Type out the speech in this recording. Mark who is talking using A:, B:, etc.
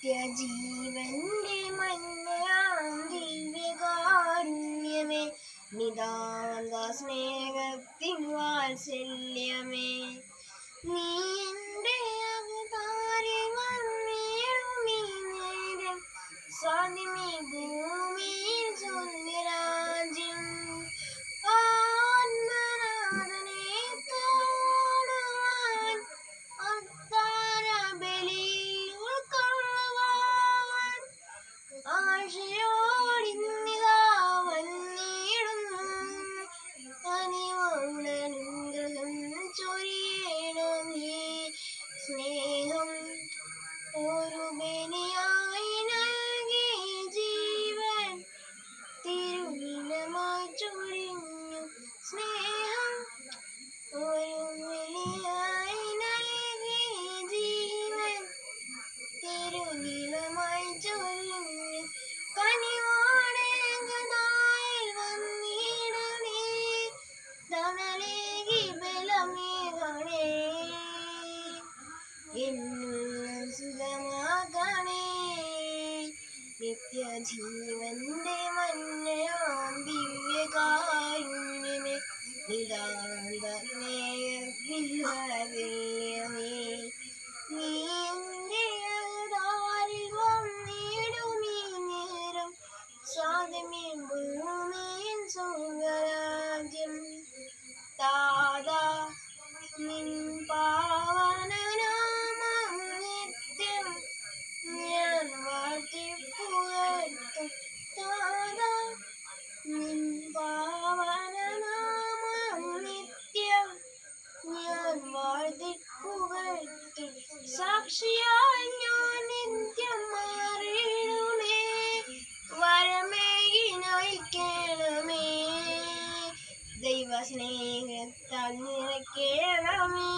A: നിത്യജീവന്റെ മന്നയാം ദിവ്യകാരുണ്യമേ, നിതാന്ത സ്നേഹത്തിൻ വാത്സല്യമേ, നീ എൻ്റെ അവതാരി വന്നിടുമീ നേരം, സ്വാതിമീ ഭൂമിയിൽ സ്വർഗരാജ്യം. ആത്മനാഥനെ കാണുവാൻ അത്താഴ ബലിയിൽ ഉൾക്കൊള്ളുവാൻ ആശയോടിന്നിതാ വന്നിടുന്നു. കനിവുള്ളനുഗ്രഹം ചൊരിയണം നീ, സ്നേഹം ഒരു ബലിയായി നൽകി ജീവൻ തിരുനിലമായി ചൊരിഞ്ഞു. സ്നേഹം ഒരു ബലിയായി നൽകി ജീവൻ തിരുനിലമായി ചൊരിഞ്ഞു. കനിവോടെ ഗദായിൽ വന്നിടണേ, ധനലേകി ബലമേകണേ, സുഖമാകണേ. നിത്യജീവന്റെ മന്നയാം ദിവ്യകാരുണ്യമേ, നിതാന്ത സ്നേഹത്തിൻ വാത്സല്യമേ, നീ എൻ്റെ അവതാരിൽ വന്നിടുമീ നേരം, സ്വാതമേ ഭൂമിയിൽ സ്വർഗരാജ്യം. താതാ നിൻ പാവനനാമം നിത്യം ഞാൻ വാഴ്ത്തിപ്പുകഴ്ത്തും. താതാ നിൻ പാവനനാമം നിത്യം ഞാൻ വാഴ്ത്തിപ്പുകഴ്ത്തും. സാക്ഷിയായി ഞാൻ നിത്യം മാറിയിടുമേ, വരമേകി നയിക്കണമേ, ദൈവസ്നേഹത്താൽ നിറയ്ക്കണമേ.